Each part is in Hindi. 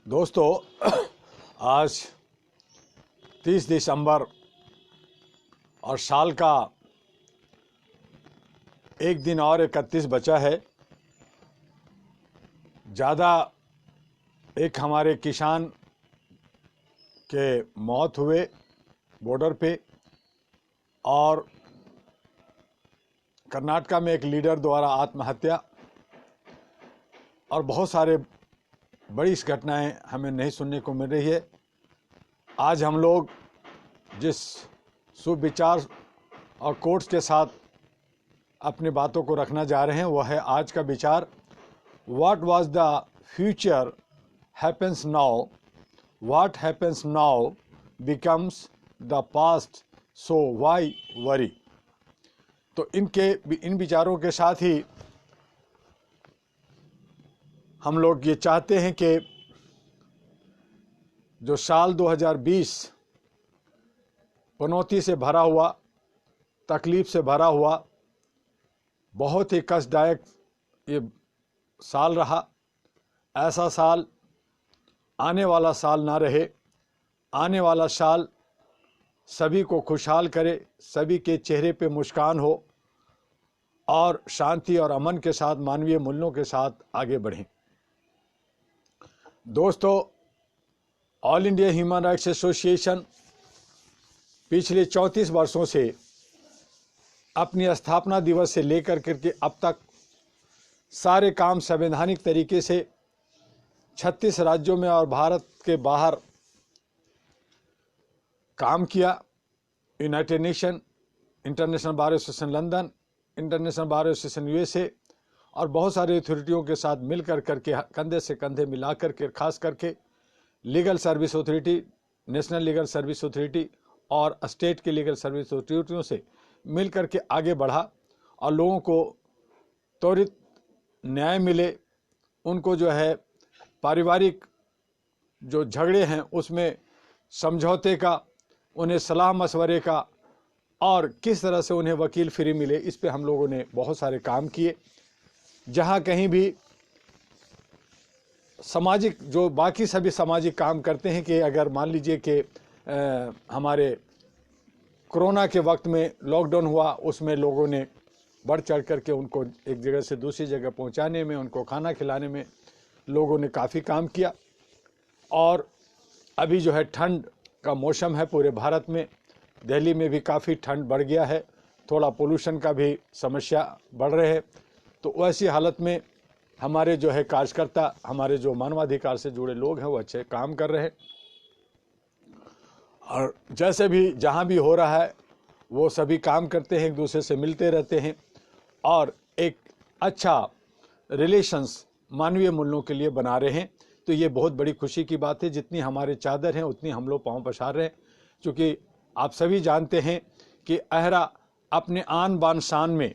दोस्तों, आज 30 दिसंबर और साल का एक दिन और 31 बचा है। ज़्यादा एक हमारे किसान के मौत हुए बॉर्डर पे, और कर्नाटका में एक लीडर द्वारा आत्महत्या, और बहुत सारे बड़ी घटनाएं हमें नहीं सुनने को मिल रही है। आज हम लोग जिस शुभ विचार और कोट्स के साथ अपनी बातों को रखना जा रहे हैं वह है आज का विचार, what was the future happens now, what happens now becomes the past, so why worry. तो इन विचारों के साथ ही हम लोग ये चाहते हैं कि जो साल 2020 चुनौती से भरा हुआ, तकलीफ से भरा हुआ, बहुत ही कष्टदायक ये साल रहा, ऐसा साल आने वाला साल ना रहे। आने वाला साल सभी को खुशहाल करे, सभी के चेहरे पे मुस्कान हो और शांति और अमन के साथ, मानवीय मूल्यों के साथ आगे बढ़ें। दोस्तों, all India human rights association पिछले 34 वर्षों से अपनी स्थापना दिवस से लेकर करके अब तक सारे काम संवैधानिक तरीके से 36 राज्यों में और भारत के बाहर काम किया। United nation, international bar association London, international bar association USA और बहुत सारे अथॉरिटियों के साथ मिलकर करके, कंधे से कंधे मिला करके, खास करके legal service authority, national legal service authority और स्टेट के लीगल सर्विस अथॉरिटियों से मिलकर के आगे बढ़ा और लोगों को त्वरित न्याय मिले। उनको जो है पारिवारिक जो झगड़े हैं उसमें समझौते का, उन्हें सलाह मशवरे का और किस तरह से उन्हें वकील फ्री मिले, इस पे हम लोगों ने बहुत सारे काम किए। जहाँ कहीं भी सामाजिक, जो बाकी सभी सामाजिक काम करते हैं कि अगर मान लीजिए कि हमारे कोरोना के वक्त में लॉकडाउन हुआ, उसमें लोगों ने बढ़ चढ़ करके उनको एक जगह से दूसरी जगह पहुंचाने में, उनको खाना खिलाने में लोगों ने काफ़ी काम किया। और अभी जो है ठंड का मौसम है पूरे भारत में, दिल्ली में भी काफ़ी ठंड बढ़ गया है, थोड़ा पोल्यूशन का भी समस्या बढ़ रहे हैं। तो वैसी हालत में हमारे जो है कार्यकर्ता, हमारे जो मानवाधिकार से जुड़े लोग हैं वो अच्छे काम कर रहे हैं, और जैसे भी जहाँ भी हो रहा है वो सभी काम करते हैं, एक दूसरे से मिलते रहते हैं और एक अच्छा रिलेशंस मानवीय मूल्यों के लिए बना रहे हैं। तो ये बहुत बड़ी खुशी की बात है। जितनी हमारे चादर हैं उतनी हम लोग पाँव पसार रहे हैं, क्योंकि आप सभी जानते हैं कि अहरा अपने आन बान शान में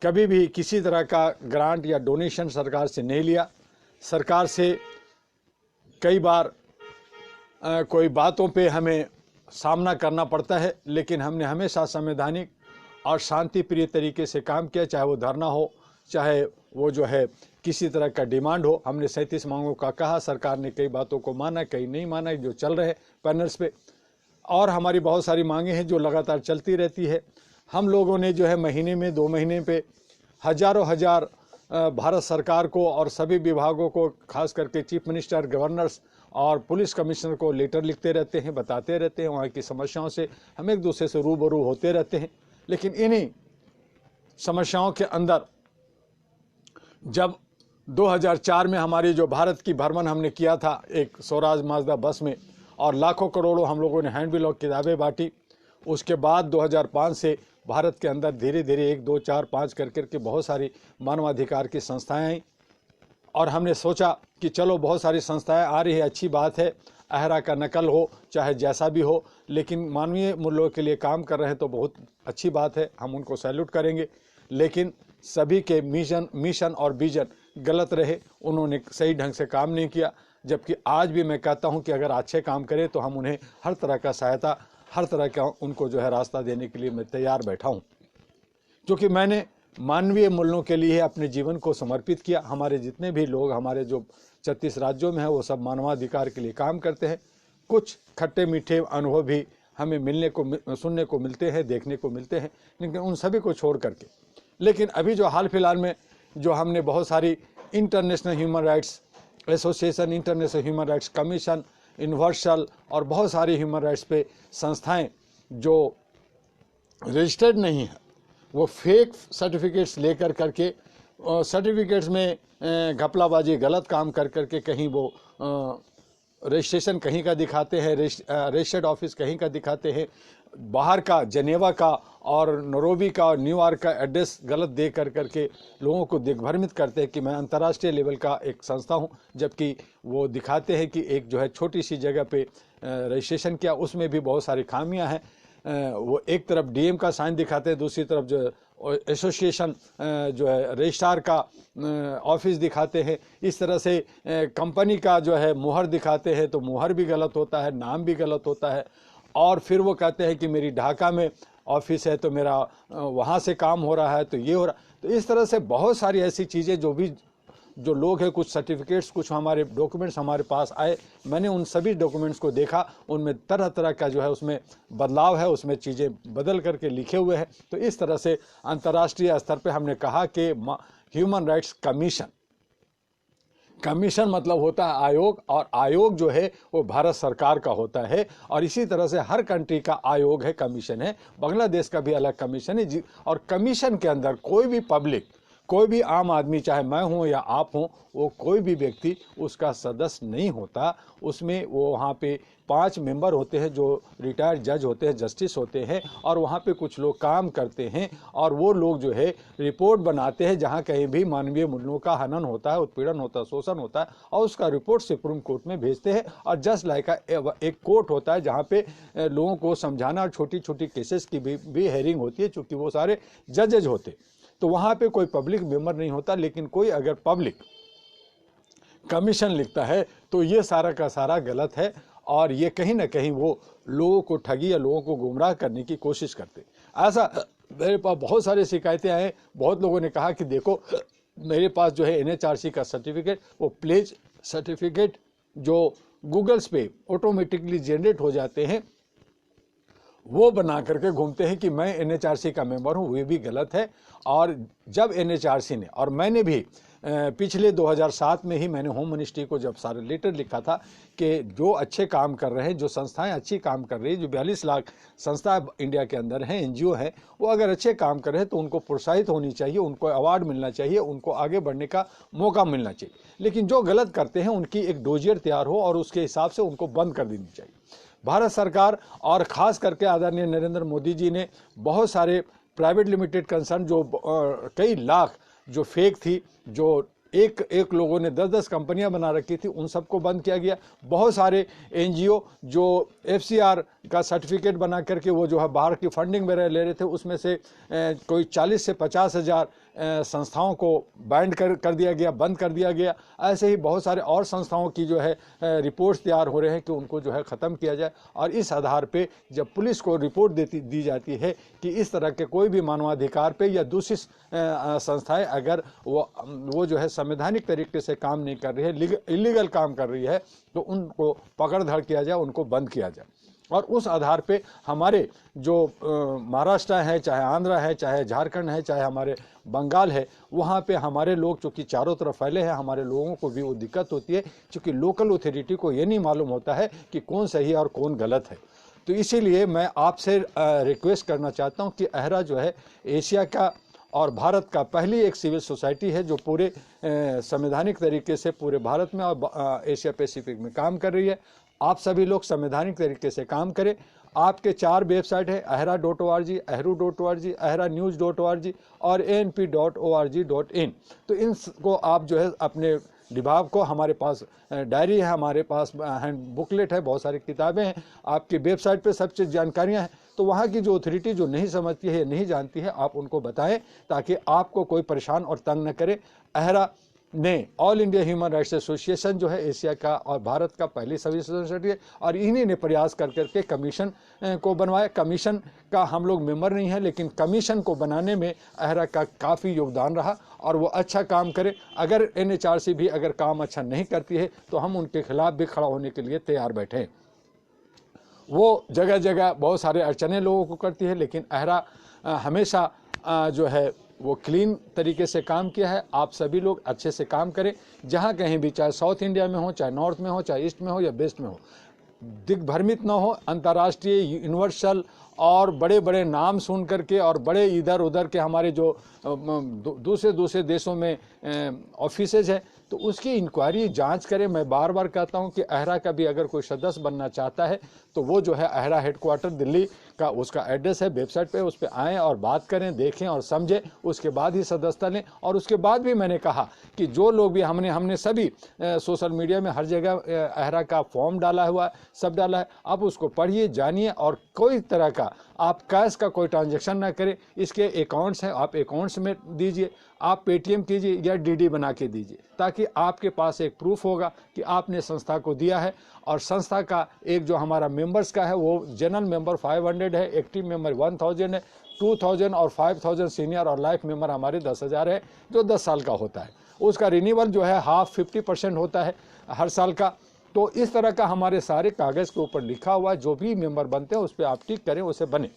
कभी भी किसी तरह का ग्रांट या डोनेशन सरकार से नहीं लिया। सरकार से कई बार कोई बातों पे हमें सामना करना पड़ता है, लेकिन हमने हमेशा संवैधानिक और शांति प्रिय तरीके से काम किया, चाहे वो धरना हो, चाहे वो जो है किसी तरह का डिमांड हो। हमने 37 मांगों का कहा, सरकार ने कई बातों को माना, कई नहीं माना, जो चल रहे पैनल्स पे। और हमारी बहुत सारी मांगे हैं जो लगातार चलती रहती है। हम लोगों ने जो है महीने में, 2 महीने पे हजारों हजार भारत सरकार को और सभी विभागों को, खास करके चीफ मिनिस्टर, गवर्नर्स और पुलिस कमिश्नर को लेटर लिखते रहते हैं, बताते रहते हैं, वहाँ की समस्याओं से हम एक दूसरे से रूबरू होते रहते हैं। लेकिन इन्हीं समस्याओं के अंदर जब 2004 में हमारी जो भारत की भ्रमण हमने किया था एक स्वराज माजदा बस में, और लाखों करोड़ों हम लोगों ने हैंडबिल और किताबें बांटी। उसके बाद 2005 से भारत के अंदर धीरे धीरे 1, 2, 4, 5 करके बहुत सारी मानवाधिकार की संस्थाएं आई, और हमने सोचा कि चलो बहुत सारी संस्थाएं आ रही है, अच्छी बात है, अहरा का नकल हो चाहे जैसा भी हो, लेकिन मानवीय मूल्यों के लिए काम कर रहे हैं तो बहुत अच्छी बात है, हम उनको सैल्यूट करेंगे। लेकिन सभी के मिशन और विजन गलत रहे, उन्होंने सही ढंग से काम नहीं किया। जबकि आज भी मैं कहता हूं कि अगर अच्छे काम करें तो हम उन्हें हर तरह का सहायता, हर तरह का उनको जो है रास्ता देने के लिए मैं तैयार बैठा हूं। क्योंकि मैंने मानवीय मूल्यों के लिए अपने जीवन को समर्पित किया। हमारे जितने भी लोग हमारे जो 36 राज्यों में हैं वो सब मानवाधिकार के लिए काम करते हैं। कुछ खट्टे मीठे अनुभव भी हमें सुनने को मिलते हैं, देखने को मिलते हैं, लेकिन उन सभी को छोड़ करके, लेकिन अभी जो हाल फिलहाल में जो हमने बहुत सारी international human rights association, international human rights commission, universal और बहुत सारी ह्यूमन राइट्स पे संस्थाएं जो रजिस्टर्ड नहीं है वो फेक सर्टिफिकेट्स लेकर करके, सर्टिफिकेट्स में घपलाबाजी गलत काम कर करके कहीं वो रजिस्ट्रेशन कहीं का दिखाते हैं, रजिस्टर्ड ऑफिस कहीं का दिखाते हैं, बाहर का जनेवा का और नैरोबी का और न्यूयॉर्क का एड्रेस गलत दे कर करके लोगों को दिग्भ्रमित करते हैं कि मैं अंतर्राष्ट्रीय लेवल का एक संस्था हूं, जबकि वो दिखाते हैं कि एक जो है छोटी सी जगह पे रजिस्ट्रेशन किया, उसमें भी बहुत सारी खामियां हैं। वो एक तरफ डीएम का साइन दिखाते हैं, दूसरी तरफ जो एसोसिएशन जो है रजिस्ट्रार का ऑफिस दिखाते हैं। इस तरह से कंपनी का जो है मुहर दिखाते हैं तो मुहर भी गलत होता है, नाम भी गलत होता है, और फिर वो कहते हैं कि मेरी ढाका में ऑफिस है तो मेरा वहाँ से काम हो रहा है तो ये हो रहा। तो इस तरह से बहुत सारी ऐसी चीज़ें जो लोग हैं, कुछ सर्टिफिकेट्स, कुछ हमारे डॉक्यूमेंट्स हमारे पास आए, मैंने उन सभी डॉक्यूमेंट्स को देखा, उनमें तरह तरह का जो है उसमें बदलाव है, उसमें चीज़ें बदल करके लिखे हुए हैं। तो इस तरह से अंतर्राष्ट्रीय स्तर पे हमने कहा कि ह्यूमन राइट्स कमीशन मतलब होता है आयोग, और आयोग जो है वो भारत सरकार का होता है, और इसी तरह से हर कंट्री का आयोग है, कमीशन है। बांग्लादेश का भी अलग कमीशन है, और कमीशन के अंदर कोई भी पब्लिक, कोई भी आम आदमी, चाहे मैं हूं या आप हों, वो कोई भी व्यक्ति उसका सदस्य नहीं होता। उसमें वो वहाँ पे 5 मेंबर होते हैं जो रिटायर्ड जज होते हैं, जस्टिस होते हैं, और वहाँ पे कुछ लोग काम करते हैं, और वो लोग जो है रिपोर्ट बनाते हैं जहाँ कहीं भी मानवीय मूल्यों का हनन होता है, उत्पीड़न होता है, शोषण होता है, और उसका रिपोर्ट सुप्रीम कोर्ट में भेजते हैं। और जस्ट लाइक एक कोर्ट होता है जहाँ पे लोगों को समझाना और छोटी छोटी केसेस की भी हेयरिंग होती है, चूँकि वो सारे जजेज होते, तो वहाँ पे कोई पब्लिक मेंबर नहीं होता। लेकिन कोई अगर पब्लिक कमीशन लिखता है तो ये सारा का सारा गलत है, और ये कहीं ना कहीं वो लोगों को ठगी या लोगों को गुमराह करने की कोशिश करते। ऐसा मेरे पास बहुत सारी शिकायतें आए, बहुत लोगों ने कहा कि देखो मेरे पास जो है एनएचआरसी का सर्टिफिकेट, वो प्लेज सर्टिफिकेट जो गूगल्स पे ऑटोमेटिकली जनरेट हो जाते हैं, वो बना करके घूमते हैं कि मैं एनएचआरसी का मेंबर हूं, वो भी गलत है। और जब एनएचआरसी ने, और मैंने भी पिछले 2007 में ही मैंने होम मिनिस्ट्री को जब सारा लेटर लिखा था कि जो अच्छे काम कर रहे हैं, जो संस्थाएं अच्छी काम कर रही है, जो 42 लाख संस्था इंडिया के अंदर हैं, एनजीओ हैं, वो अगर अच्छे काम कर रहे हैं तो उनको प्रोत्साहित होनी चाहिए, उनको अवार्ड मिलना चाहिए, उनको आगे बढ़ने का मौका मिलना चाहिए। लेकिन जो गलत करते हैं उनकी एक डोजियर तैयार हो और उसके हिसाब से उनको बंद कर देनी चाहिए। भारत सरकार और ख़ास करके आदरणीय नरेंद्र मोदी जी ने बहुत सारे प्राइवेट लिमिटेड कंसर्न जो कई लाख जो फेक थी, जो एक लोगों ने 10-10 कंपनियां बना रखी थी, उन सबको बंद किया गया। बहुत सारे एनजीओ जो एफसीआर का सर्टिफिकेट बना करके वो जो है बाहर की फंडिंग वगैरह ले रहे थे, उसमें से कोई 40 से 50 हज़ार संस्थाओं को बैंड कर दिया गया, बंद कर दिया गया। ऐसे ही बहुत सारे और संस्थाओं की जो है रिपोर्ट्स तैयार हो रहे हैं कि उनको जो है ख़त्म किया जाए। और इस आधार पे जब पुलिस को रिपोर्ट दी जाती है कि इस तरह के कोई भी मानवाधिकार पे या दूसरी संस्थाएं अगर वो जो है संवैधानिक तरीके से काम नहीं कर रही है, इलीगल काम कर रही है, तो उनको पकड़ धड़ किया जाए, उनको बंद किया जाए। और उस आधार पे हमारे जो महाराष्ट्र है, चाहे आंध्र है, चाहे झारखंड है, चाहे हमारे बंगाल है, वहाँ पे हमारे लोग चूँकि चारों तरफ फैले हैं, हमारे लोगों को भी वो दिक्कत होती है, क्योंकि लोकल अथॉरिटी को ये नहीं मालूम होता है कि कौन सही है और कौन गलत है। तो इसीलिए मैं आपसे रिक्वेस्ट करना चाहता हूँ कि अहरा जो है एशिया का और भारत का पहली एक सिविल सोसाइटी है जो पूरे संवैधानिक तरीके से पूरे भारत में और एशिया पैसिफिक में काम कर रही है। आप सभी लोग संवैधानिक तरीके से काम करें। आपके 4 वेबसाइट है, ahera.org, ahru.org, ahranews.org और anp.org.in। तो इनको आप जो है अपने विभाग को, हमारे पास डायरी है, हमारे पास हैंड बुकलेट है, बहुत सारी किताबें हैं, आपकी वेबसाइट पे सब चीज़ जानकारियाँ हैं। तो वहाँ की जो अथॉरिटी जो नहीं समझती है, नहीं जानती है, आप उनको बताएं ताकि आपको कोई परेशान और तंग न करे। अहरा ने all India human rights association जो है एशिया का और भारत का पहली सिविल सोसाइटी है, और इन्हीं ने प्रयास कर करके कमीशन को बनवाया। कमीशन का हम लोग मेंबर नहीं है, लेकिन कमीशन को बनाने में अहरा का काफ़ी योगदान रहा और वो अच्छा काम करे। अगर NHRC भी अगर काम अच्छा नहीं करती है तो हम उनके खिलाफ भी खड़ा होने के लिए तैयार बैठे हैं। वो जगह जगह बहुत सारे अड़चने लोगों को करती है, लेकिन अहरा हमेशा जो है वो क्लीन तरीके से काम किया है। आप सभी लोग अच्छे से काम करें, जहाँ कहीं भी, चाहे साउथ इंडिया में हो, चाहे नॉर्थ में हो, चाहे ईस्ट में हो या वेस्ट में हो, दिग्भ्रमित ना हो। अंतर्राष्ट्रीय यूनिवर्सल और बड़े बड़े नाम सुन करके और बड़े इधर उधर के हमारे जो दूसरे देशों में ऑफिसेज है, तो उसकी इंक्वायरी जांच करें। मैं बार बार कहता हूं कि अहरा का भी अगर कोई सदस्य बनना चाहता है तो वो जो है अहरा हेडक्वार्टर दिल्ली का उसका एड्रेस है, वेबसाइट पे, उस पर आएँ और बात करें, देखें और समझें, उसके बाद ही सदस्यता लें। और उसके बाद भी मैंने कहा कि जो लोग भी हमने सभी सोशल मीडिया में हर जगह अहरा का फॉर्म डाला हुआ है, सब डाला है, आप उसको पढ़िए, जानिए, और कोई तरह का आप कैश का कोई ट्रांजैक्शन ना करें। इसके अकाउंट्स हैं, आप अकाउंट्स में दीजिए, आप पेटीएम कीजिए या डीडी बना के दीजिए, ताकि आपके पास एक प्रूफ होगा कि आपने संस्था को दिया है। और संस्था का एक जो हमारा मेंबर्स का है वो जनरल मेंबर 500 है, एक्टिव मेंबर 1000 है, 2000 और 5000 सीनियर और लाइफ मेंबर हमारे 10,000 है, जो 10 साल का होता है। उसका रिन्यूअल जो है हाफ 50% होता है हर साल का। तो इस तरह का हमारे सारे कागज़ के ऊपर लिखा हुआ है, जो भी मेंबर बनते हैं उस पर आप टिक करें, उसे बने।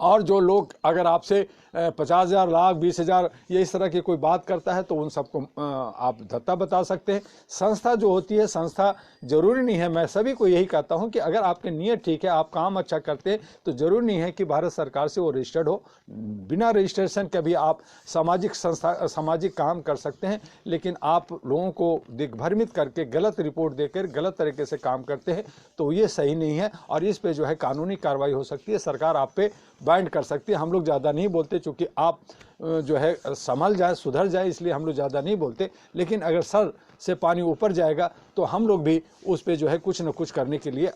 और जो लोग अगर आपसे 50,000, लाख, 20,000 ये इस तरह की कोई बात करता है तो उन सबको आप धत्ता बता सकते हैं। संस्था जो होती है, संस्था जरूरी नहीं है, मैं सभी को यही कहता हूं कि अगर आपकी नीयत ठीक है, आप काम अच्छा करते हैं, तो जरूरी नहीं है कि भारत सरकार से वो रजिस्टर्ड हो। बिना रजिस्ट्रेशन के भी आप सामाजिक काम कर सकते हैं। लेकिन आप लोगों को दिग्भ्रमित करके गलत रिपोर्ट देकर गलत तरीके से काम करते हैं तो ये सही नहीं है, और इस पे जो है कानूनी कार्रवाई हो सकती है, सरकार आप पे बाइंड कर सकती है। हम लोग ज़्यादा नहीं बोलते, चूँकि आप जो है संभल जाए, सुधर जाए, इसलिए हम लोग ज़्यादा नहीं बोलते। लेकिन अगर सर से पानी ऊपर जाएगा तो हम लोग भी उस पर जो है कुछ न कुछ करने के लिए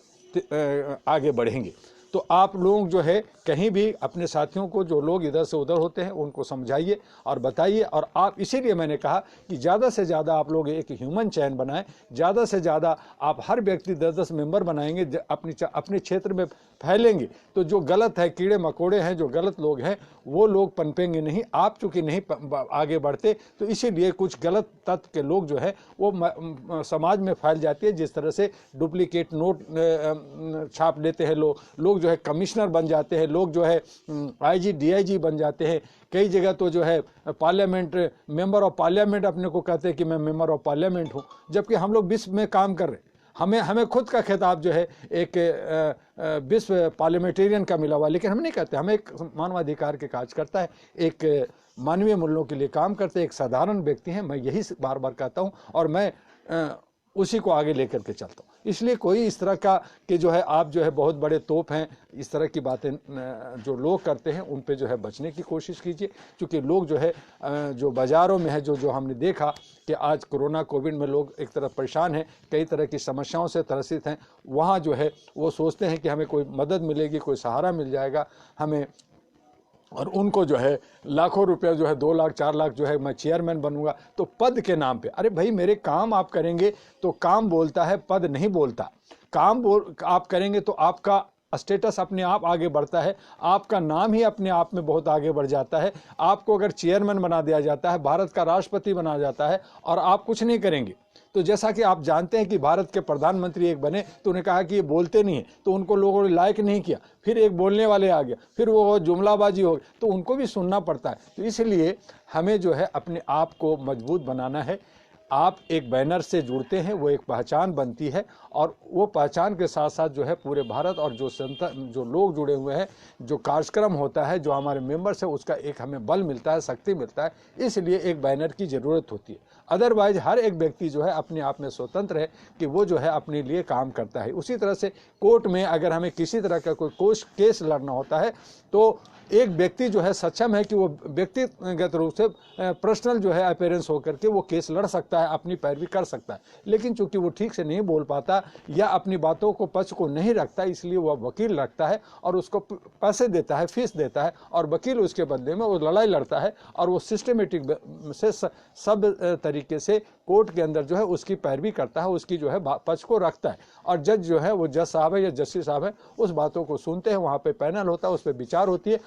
आगे बढ़ेंगे। तो आप लोग जो है कहीं भी अपने साथियों को, जो लोग इधर से उधर होते हैं, उनको समझाइए और बताइए। और आप, इसीलिए मैंने कहा कि ज़्यादा से ज़्यादा आप लोग एक ह्यूमन चैन बनाएं, ज़्यादा से ज़्यादा आप हर व्यक्ति 10-10 मेंबर बनाएंगे, अपने क्षेत्र में फैलेंगे, तो जो गलत है, कीड़े मकोड़े हैं, जो गलत लोग हैं, वो लोग पनपेंगे नहीं। आप चूँकि नहीं आगे बढ़ते, तो इसीलिए कुछ गलत तत्व के लोग जो है वो समाज में फैल जाती है। जिस तरह से डुप्लीकेट नोट छाप लेते हैं लोग जो है कमिश्नर बन जाते हैं, लोग जो है IG DIG बन जाते हैं। कई जगह तो जो है पार्लियामेंट, मेंबर ऑफ पार्लियामेंट अपने को कहते हैं कि मैं मेंबर ऑफ पार्लियामेंट हूँ, जबकि हम लोग विश्व में काम कर रहे हैं। हमें खुद का खिताब जो है एक विश्व पार्लियामेंटेरियन का मिला हुआ, लेकिन हम नहीं कहते। हम एक मानवाधिकार के काज करता है, एक मानवीय मूल्यों के लिए काम करते हैं, एक साधारण व्यक्ति हैं। मैं यही बार बार कहता हूँ और मैं उसी को आगे लेकर के चलता हूँ। इसलिए कोई इस तरह का कि जो है आप जो है बहुत बड़े तोप हैं, इस तरह की बातें जो लोग करते हैं उन पे जो है बचने की कोशिश कीजिए। क्योंकि लोग जो है जो बाज़ारों में है, जो हमने देखा कि आज कोरोना कोविड में लोग एक तरफ परेशान हैं, कई तरह की समस्याओं से त्रसित हैं, वहाँ जो है वो सोचते हैं कि हमें कोई मदद मिलेगी, कोई सहारा मिल जाएगा हमें, और उनको जो है लाखों रुपए जो है 2 लाख 4 लाख जो है मैं चेयरमैन बनूंगा तो पद के नाम पे। अरे भाई, मेरे काम आप करेंगे तो काम बोलता है, पद नहीं बोलता। आप करेंगे तो आपका स्टेटस अपने आप आगे बढ़ता है, आपका नाम ही अपने आप में बहुत आगे बढ़ जाता है। आपको अगर चेयरमैन बना दिया जाता है, भारत का राष्ट्रपति बना जाता है, और आप कुछ नहीं करेंगे, तो जैसा कि आप जानते हैं कि भारत के प्रधानमंत्री एक बने तो उन्हें कहा कि ये बोलते नहीं है, तो उनको लोगों ने लाइक नहीं किया। फिर एक बोलने वाले आ गया, फिर वो जुमलाबाजी हो गई, तो उनको भी सुनना पड़ता है। तो इसलिए हमें जो है अपने आप को मजबूत बनाना है। आप एक बैनर से जुड़ते हैं, वो एक पहचान बनती है, और वो पहचान के साथ साथ जो है पूरे भारत और जो लोग जुड़े हुए हैं, जो कार्यक्रम होता है, जो हमारे मेंबर्स है, उसका एक हमें बल मिलता है, शक्ति मिलता है। इसलिए एक बैनर की ज़रूरत होती है। अदरवाइज हर एक व्यक्ति जो है अपने आप में स्वतंत्र है कि वो जो है अपने लिए काम करता है। उसी तरह से कोर्ट में अगर हमें किसी तरह का कोई केस लड़ना होता है तो एक व्यक्ति जो है सक्षम है कि वो व्यक्तिगत रूप से पर्सनल जो है अपीयरेंस होकर के वो केस लड़ सकता है, अपनी पैरवी कर सकता है, लेकिन चूंकि वो ठीक से नहीं बोल पाता या अपनी बातों को पक्ष को नहीं रखता, इसलिए वह वकील रखता है और उसको पैसे देता है, फीस देता है, और वकील उसके बदले में वो लड़ाई लड़ता है और वो सिस्टमेटिक से सब तरीके से कोर्ट के अंदर जो है उसकी पैरवी करता है, उसकी जो है पक्ष को रखता है। और जज जो है वो जज साहब है या जस्टिस साहब है, उस बातों को सुनते हैं, वहाँ पे पैनल होता है, उस पर विचार होती है,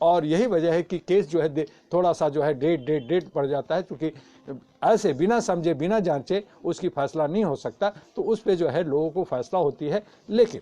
और यही वजह है कि केस जो है थोड़ा सा जो है डेट पड़ जाता है, क्योंकि ऐसे बिना समझे बिना जांचे उसकी फैसला नहीं हो सकता, तो उस पे जो है लोगों को फैसला होती है। लेकिन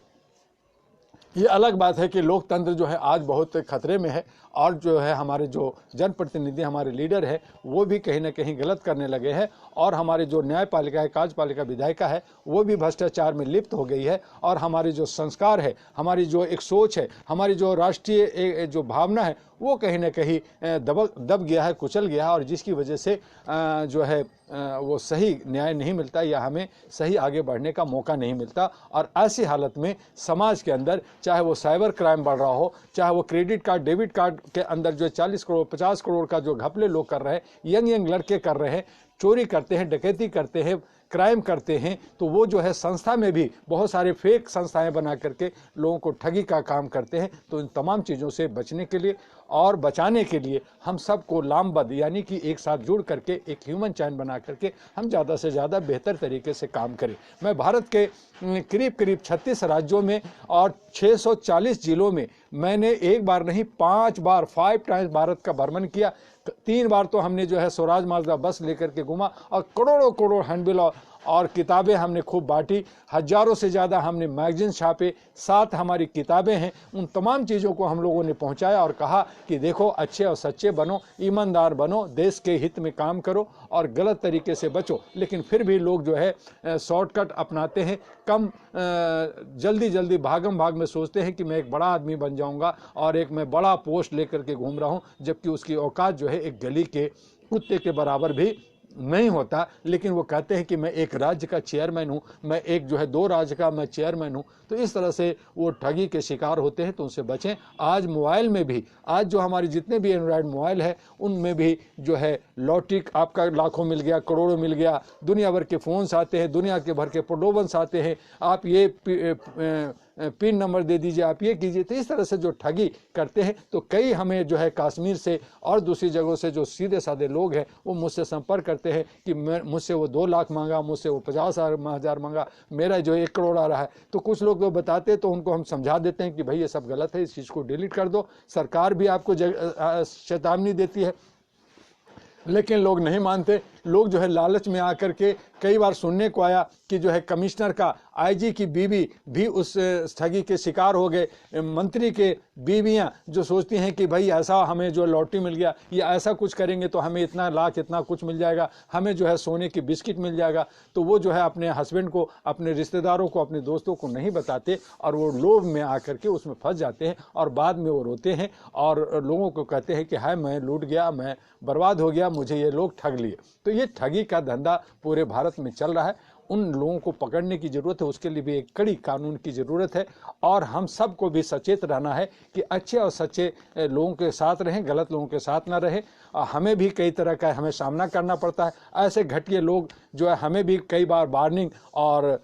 ये अलग बात है कि लोकतंत्र जो है आज बहुत खतरे में है, और जो है हमारे जो जनप्रतिनिधि हमारे लीडर है वो भी कहीं ना कहीं गलत करने लगे हैं, और हमारे जो न्यायपालिका है, कार्यपालिका, विधायिका है, वो भी भ्रष्टाचार में लिप्त हो गई है, और हमारे जो संस्कार है, हमारी जो एक सोच है, हमारी जो राष्ट्रीय जो भावना है, वो कहीं ना कहीं दब गया है, कुचल गया है, और जिसकी वजह से जो है वो सही न्याय नहीं मिलता या हमें सही आगे बढ़ने का मौका नहीं मिलता। और ऐसी हालत में समाज के अंदर चाहे वो साइबर क्राइम बढ़ रहा हो, चाहे वो क्रेडिट कार्ड, डेबिट कार्ड के अंदर जो 40 करोड़ 50 करोड़ का जो घपले लोग कर रहे हैं, यंग लड़के कर रहे हैं, चोरी करते हैं, डकैती करते हैं, क्राइम करते हैं, तो वो जो है संस्था में भी बहुत सारे फेक संस्थाएं बना करके लोगों को ठगी का काम करते हैं। तो इन तमाम चीज़ों से बचने के लिए और बचाने के लिए हम सबको लामबद्ध यानी कि एक साथ जुड़ करके एक ह्यूमन चैन बना करके हम ज़्यादा से ज़्यादा बेहतर तरीके से काम करें। मैं भारत के करीब 36 राज्यों में और 640 जिलों में मैंने एक बार नहीं 5 बार 5 टाइम्स भारत का भ्रमण किया। 3 बार तो हमने जो है स्वराज माजदा बस लेकर के घुमा, और करोड़ों हैंडबिल और किताबें हमने खूब बांटी, हजारों से ज़्यादा हमने मैगजीन छापे, 7 हमारी किताबें हैं। उन तमाम चीज़ों को हम लोगों ने पहुंचाया और कहा कि देखो अच्छे और सच्चे बनो, ईमानदार बनो, देश के हित में काम करो और गलत तरीके से बचो। लेकिन फिर भी लोग जो है शॉर्टकट अपनाते हैं, कम जल्दी भागम भाग में सोचते हैं कि मैं एक बड़ा आदमी बन जाऊंगा और एक मैं बड़ा पोस्ट लेकर के घूम रहा हूं, जबकि उसकी औकात जो है एक गली के कुत्ते के बराबर भी नहीं होता। लेकिन वो कहते हैं कि मैं एक राज्य का चेयरमैन हूँ, मैं एक जो है 2 राज्य का मैं चेयरमैन हूँ। तो इस तरह से वो ठगी के शिकार होते हैं, तो उनसे बचें। आज मोबाइल में भी, आज जो हमारे जितने भी एंड्रॉयड मोबाइल है उनमें भी जो है लॉटरी आपका लाखों मिल गया, करोड़ों मिल गया, दुनिया भर के फ़ोन्स आते हैं, दुनिया के भर के प्रलोभन आते हैं, आप ये पिन नंबर दे दीजिए, आप ये कीजिए। तो इस तरह से जो ठगी करते हैं, तो कई हमें जो है कश्मीर से और दूसरी जगहों से जो सीधे साधे लोग हैं वो मुझसे संपर्क करते हैं कि मुझसे वो 2 लाख मांगा, मुझसे वो 50,000 मांगा, मेरा जो 1 करोड़ आ रहा है। तो कुछ लोग तो बताते, तो उनको हम समझा देते हैं कि भाई ये सब गलत है, इस चीज़ को डिलीट कर दो। सरकार भी आपको चेतावनी देती है, लेकिन लोग नहीं मानते। लोग जो है लालच में आकर के, कई बार सुनने को आया कि जो है कमिश्नर का, आईजी की बीवी भी उस ठगी के शिकार हो गए। मंत्री के बीवियां जो सोचती हैं कि भाई ऐसा हमें जो लॉटरी मिल गया, या ऐसा कुछ करेंगे तो हमें इतना लाख इतना कुछ मिल जाएगा, हमें जो है सोने की बिस्किट मिल जाएगा। तो वो जो है अपने हस्बैंड को, अपने रिश्तेदारों को, अपने दोस्तों को नहीं बताते, और वो लोभ में आकर के उसमें फंस जाते हैं, और बाद में वो रोते हैं और लोगों को कहते हैं कि हाय मैं लूट गया, मैं बर्बाद हो गया, मुझे ये लोग ठग लिए। तो ये ठगी का धंधा पूरे भारत में चल रहा है। उन लोगों को पकड़ने की ज़रूरत है, उसके लिए भी एक कड़ी कानून की ज़रूरत है, और हम सबको भी सचेत रहना है कि अच्छे और सच्चे लोगों के साथ रहें, गलत लोगों के साथ ना रहें। हमें भी कई तरह का हमें सामना करना पड़ता है। ऐसे घटिया लोग जो है हमें भी कई बार वार्निंग और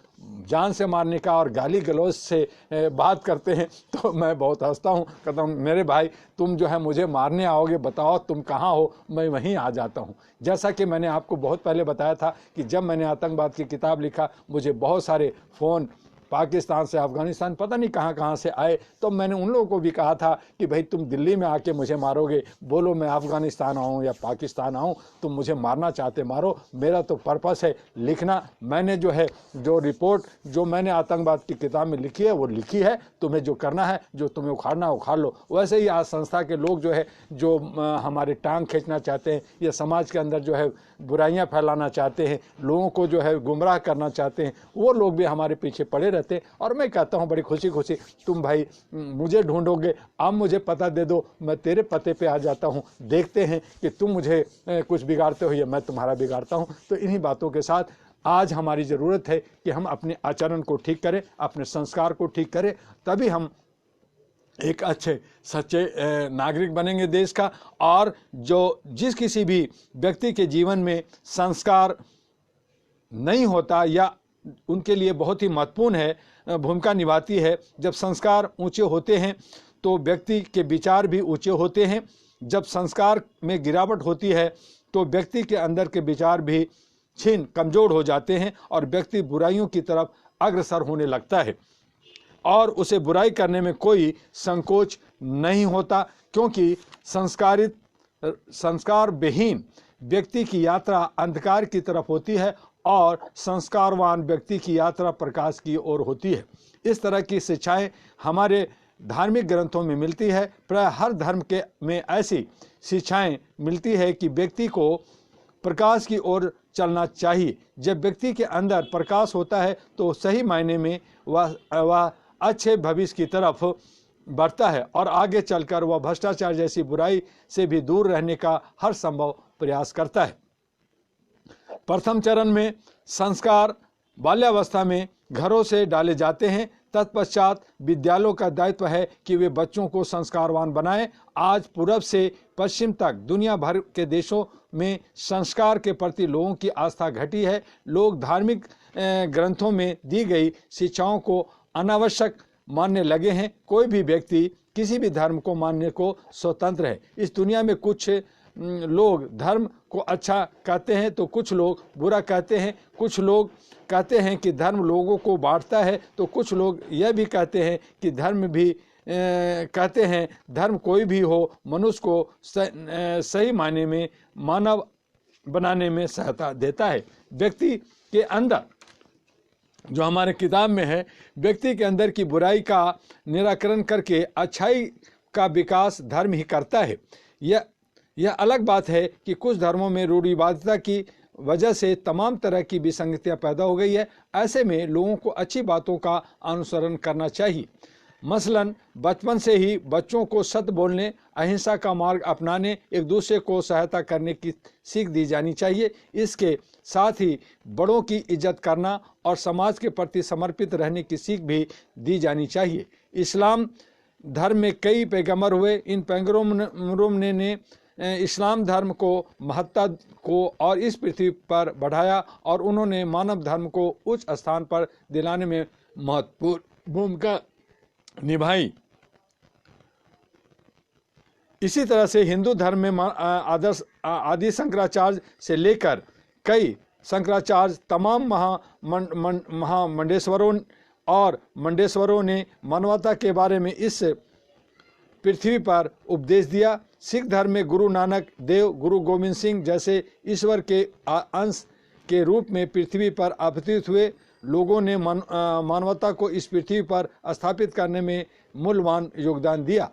जान से मारने का और गाली गलौज से बात करते हैं, तो मैं बहुत हंसता हूँ, कहता हूँ मेरे भाई तुम जो है मुझे मारने आओगे, बताओ तुम कहाँ हो, मैं वहीं आ जाता हूँ। जैसा कि मैंने आपको बहुत पहले बताया था कि जब मैंने आतंकवाद की किताब लिखा, मुझे बहुत सारे फ़ोन पाकिस्तान से, अफगानिस्तान, पता नहीं कहाँ से आए। तो मैंने उन लोगों को भी कहा था कि भाई तुम दिल्ली में आके मुझे मारोगे, बोलो मैं अफगानिस्तान आऊँ या पाकिस्तान आऊँ, तुम मुझे मारना चाहते मारो, मेरा तो पर्पस है लिखना। मैंने जो है जो रिपोर्ट जो मैंने आतंकवाद की किताब में लिखी है वो लिखी है, तुम्हें जो करना है, जो तुम्हें उखाड़ना है उखाड़ लो। वैसे ही आज संस्था के लोग जो है जो हमारे टांग खींचना चाहते हैं, या समाज के अंदर जो है बुराइयां फैलाना चाहते हैं, लोगों को जो है गुमराह करना चाहते हैं, वो लोग भी हमारे पीछे पड़े रहते हैं। और मैं कहता हूं बड़ी खुशी खुशी, तुम भाई मुझे ढूंढोगे, अब मुझे पता दे दो, मैं तेरे पते पे आ जाता हूं, देखते हैं कि तुम मुझे कुछ बिगाड़ते हो या मैं तुम्हारा बिगाड़ता हूं। तो इन्हीं बातों के साथ आज हमारी ज़रूरत है कि हम अपने आचरण को ठीक करें, अपने संस्कार को ठीक करें, तभी हम एक अच्छे सच्चे नागरिक बनेंगे देश का। और जिस किसी भी व्यक्ति के जीवन में संस्कार नहीं होता या उनके लिए बहुत ही महत्वपूर्ण है, भूमिका निभाती है। जब संस्कार ऊंचे होते हैं तो व्यक्ति के विचार भी ऊंचे होते हैं। जब संस्कार में गिरावट होती है तो व्यक्ति के अंदर के विचार भी कमज़ोर हो जाते हैं और व्यक्ति बुराइयों की तरफ अग्रसर होने लगता है और उसे बुराई करने में कोई संकोच नहीं होता, क्योंकि संस्कार विहीन व्यक्ति की यात्रा अंधकार की तरफ होती है और संस्कारवान व्यक्ति की यात्रा प्रकाश की ओर होती है। इस तरह की शिक्षाएं हमारे धार्मिक ग्रंथों में मिलती है। प्राय हर धर्म में ऐसी शिक्षाएं मिलती है कि व्यक्ति को प्रकाश की ओर चलना चाहिए। जब व्यक्ति के अंदर प्रकाश होता है तो सही मायने में वह अच्छे भविष्य की तरफ बढ़ता है और आगे चलकर वह भ्रष्टाचार जैसी बुराई से भी दूर रहने का हर संभव प्रयास करता है। प्रथम चरण में संस्कार बाल्यावस्था में घरों से डाले जाते हैं। तत्पश्चात विद्यालयों का दायित्व है कि वे बच्चों को संस्कारवान बनाएं। आज पूर्व से पश्चिम तक दुनिया भर के देशों में संस्कार के प्रति लोगों की आस्था घटी है। लोग धार्मिक ग्रंथों में दी गई शिक्षाओं को अनावश्यक मानने लगे हैं। कोई भी व्यक्ति किसी भी धर्म को मानने को स्वतंत्र है। इस दुनिया में कुछ लोग धर्म को अच्छा कहते हैं तो कुछ लोग बुरा कहते हैं। कुछ लोग कहते हैं कि धर्म लोगों को बांटता है, तो कुछ लोग यह भी कहते हैं कि धर्म भी कहते हैं धर्म कोई भी हो मनुष्य को सही मायने में मानव बनाने में सहायता देता है। व्यक्ति के अंदर जो हमारे किताब में है, व्यक्ति के अंदर की बुराई का निराकरण करके अच्छाई का विकास धर्म ही करता है। यह अलग बात है कि कुछ धर्मों में रूढ़िवादिता की वजह से तमाम तरह की विसंगतियां पैदा हो गई है। ऐसे में लोगों को अच्छी बातों का अनुसरण करना चाहिए। मसलन बचपन से ही बच्चों को सत्य बोलने, अहिंसा का मार्ग अपनाने, एक दूसरे को सहायता करने की सीख दी जानी चाहिए। इसके साथ ही बड़ों की इज्जत करना और समाज के प्रति समर्पित रहने की सीख भी दी जानी चाहिए। इस्लाम धर्म में कई पैगंबर हुए। इन पैगंबरों ने इस्लाम धर्म को महत्ता को और इस पृथ्वी पर बढ़ाया और उन्होंने मानव धर्म को उच्च स्थान पर दिलाने में महत्वपूर्ण भूमिका निभाई। इसी तरह से हिंदू धर्म में आदि शंकराचार्य से लेकर कई शंकराचार्य तमाम मंडेश्वरों ने मानवता के बारे में इस पृथ्वी पर उपदेश दिया। सिख धर्म में गुरु नानक देव, गुरु गोविंद सिंह जैसे ईश्वर के अंश के रूप में पृथ्वी पर अवतरित हुए लोगों ने मानवता को इस पृथ्वी पर स्थापित करने में मूल्यवान योगदान दिया।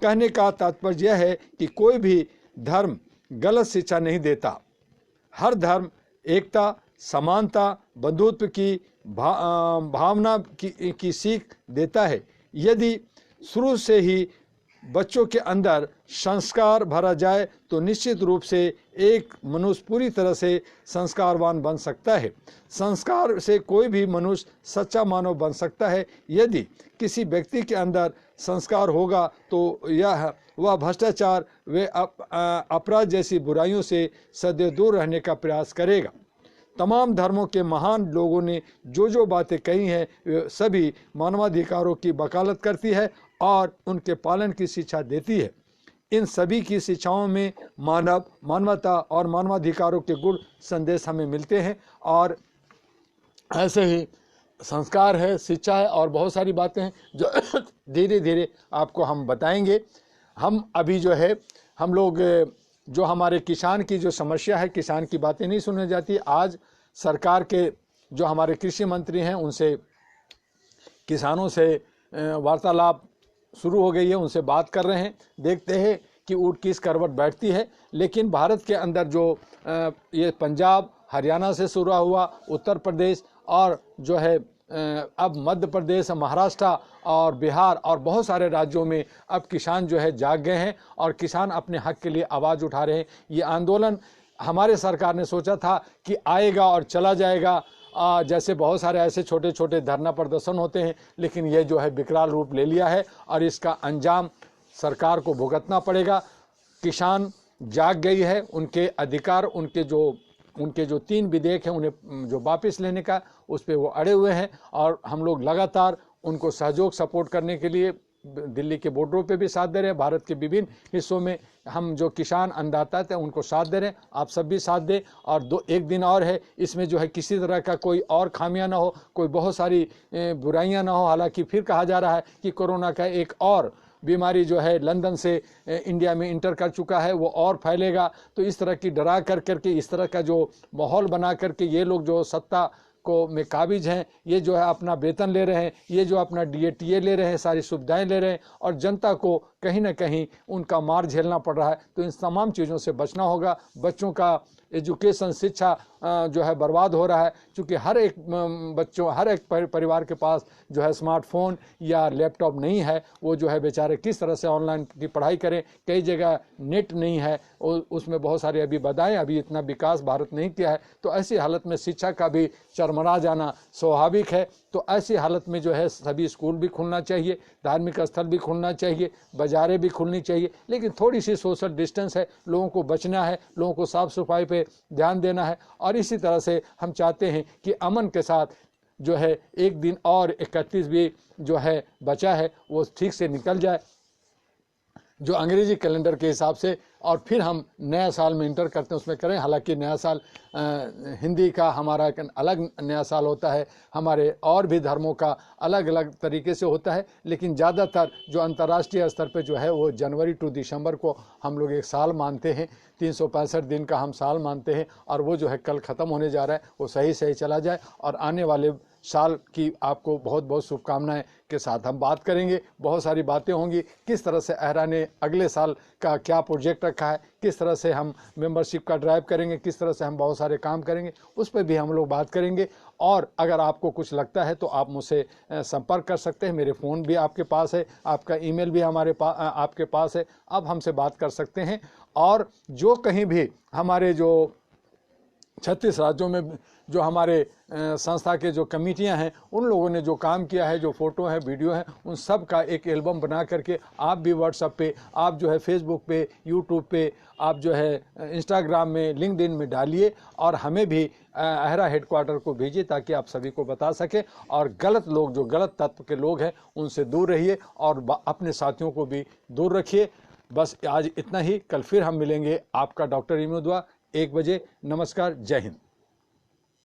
कहने का तात्पर्य यह है कि कोई भी धर्म गलत शिक्षा नहीं देता। हर धर्म एकता, समानता, बंधुत्व की भावना की सीख देता है। यदि शुरू से ही बच्चों के अंदर संस्कार भरा जाए तो निश्चित रूप से एक मनुष्य पूरी तरह से संस्कारवान बन सकता है। संस्कार से कोई भी मनुष्य सच्चा मानव बन सकता है। यदि किसी व्यक्ति के अंदर संस्कार होगा तो वह भ्रष्टाचार व अपराध जैसी बुराइयों से सदैव दूर रहने का प्रयास करेगा। तमाम धर्मों के महान लोगों ने जो बातें कही हैं वे सभी मानवाधिकारों की वकालत करती है और उनके पालन की शिक्षा देती है। इन सभी की शिक्षाओं में मानवता और मानवाधिकारों के गुण संदेश हमें मिलते हैं। और ऐसे ही संस्कार है, शिक्षा है और बहुत सारी बातें हैं जो धीरे धीरे आपको हम बताएंगे। हम अभी जो है हम लोग जो हमारे किसान की जो समस्या है, किसान की बातें नहीं सुनी जाती। आज सरकार के जो हमारे कृषि मंत्री हैं उनसे किसानों से वार्तालाप शुरू हो गई है, उनसे बात कर रहे हैं। देखते हैं कि ऊँट किस करवट बैठती है। लेकिन भारत के अंदर जो ये पंजाब हरियाणा से शुरू हुआ, उत्तर प्रदेश और जो है अब मध्य प्रदेश, महाराष्ट्र और बिहार और बहुत सारे राज्यों में अब किसान जो है जाग गए हैं और किसान अपने हक के लिए आवाज़ उठा रहे हैं। ये आंदोलन हमारे सरकार ने सोचा था कि आएगा और चला जाएगा जैसे बहुत सारे ऐसे छोटे छोटे धरना प्रदर्शन होते हैं, लेकिन ये जो है विकराल रूप ले लिया है और इसका अंजाम सरकार को भुगतना पड़ेगा। किसान जाग गई है, उनके अधिकार, उनके जो 3 विधेयक हैं उन्हें जो वापस लेने का, उस पर वो अड़े हुए हैं और हम लोग लगातार उनको सहयोग सपोर्ट करने के लिए दिल्ली के बॉर्डरों पे भी साथ दे रहे हैं। भारत के विभिन्न हिस्सों में हम जो किसान अन्नदाता थे उनको साथ दे रहे हैं। आप सब भी साथ दें। और एक दिन और है, इसमें जो है किसी तरह का कोई और खामियां ना हो, कोई बहुत सारी बुराइयां ना हो। हालांकि फिर कहा जा रहा है कि कोरोना का एक और बीमारी जो है लंदन से इंडिया में इंटर कर चुका है, वो और फैलेगा। तो इस तरह की डरा कर करके, इस तरह का जो माहौल बना करके ये लोग जो सत्ता को में काबिज हैं, ये जो है अपना वेतन ले रहे हैं, ये जो अपना DATA ले रहे हैं, सारी सुविधाएं ले रहे हैं और जनता को कहीं ना कहीं उनका मार झेलना पड़ रहा है। तो इन तमाम चीज़ों से बचना होगा। बच्चों का एजुकेशन, शिक्षा जो है बर्बाद हो रहा है, क्योंकि हर एक परिवार के पास जो है स्मार्टफोन या लैपटॉप नहीं है। वो जो है बेचारे किस तरह से ऑनलाइन की पढ़ाई करें। कई जगह नेट नहीं है, उसमें बहुत सारे अभी बाधाएं, अभी इतना विकास भारत नहीं किया है। तो ऐसी हालत में शिक्षा का भी चरमरा जाना स्वाभाविक है। तो ऐसी हालत में जो है सभी स्कूल भी खुलना चाहिए, धार्मिक स्थल भी खुलना चाहिए, बाजारें भी खुलनी चाहिए, लेकिन थोड़ी सी सोशल डिस्टेंस है, लोगों को बचना है, लोगों को साफ सफाई पे ध्यान देना है। और इसी तरह से हम चाहते हैं कि अमन के साथ जो है एक दिन और 31 भी जो है बचा है वो ठीक से निकल जाए, जो अंग्रेजी कैलेंडर के हिसाब से, और फिर हम नया साल में इंटर करते हैं उसमें करें। हालांकि नया साल हिंदी का हमारा एक अलग नया साल होता है, हमारे और भी धर्मों का अलग अलग तरीके से होता है, लेकिन ज़्यादातर जो अंतर्राष्ट्रीय स्तर पे जो है वो जनवरी टू दिसंबर को हम लोग एक साल मानते हैं, 365 दिन का हम साल मानते हैं। और वो जो है कल ख़त्म होने जा रहा है, वो सही सही चला जाए। और आने वाले साल की आपको बहुत बहुत शुभकामनाएं के साथ हम बात करेंगे। बहुत सारी बातें होंगी, किस तरह से अहरा ने अगले साल का क्या प्रोजेक्ट रखा है, किस तरह से हम मेंबरशिप का ड्राइव करेंगे, किस तरह से हम बहुत सारे काम करेंगे, उस पर भी हम लोग बात करेंगे। और अगर आपको कुछ लगता है तो आप मुझसे संपर्क कर सकते हैं। मेरे फ़ोन भी आपके पास है, आपका ईमेल भी आपके पास है, आप हमसे बात कर सकते हैं। और जो कहीं भी हमारे जो 36 राज्यों में जो हमारे संस्था के जो कमेटियां हैं, उन लोगों ने जो काम किया है, जो फ़ोटो है, वीडियो है, उन सब का एक एल्बम बना करके आप भी व्हाट्सएप पे, आप जो है फेसबुक पे, यूट्यूब पे, आप जो है इंस्टाग्राम में, लिंक्डइन में डालिए और हमें भी अहरा हेडक्वार्टर को भेजिए, ताकि आप सभी को बता सकें। और गलत लोग, जो गलत तत्व के लोग हैं, उनसे दूर रहिए और अपने साथियों को भी दूर रखिए। बस आज इतना ही। कल फिर हम मिलेंगे। आपका डॉक्टर इमोदुआ, 1 बजे। नमस्कार, जय हिंद।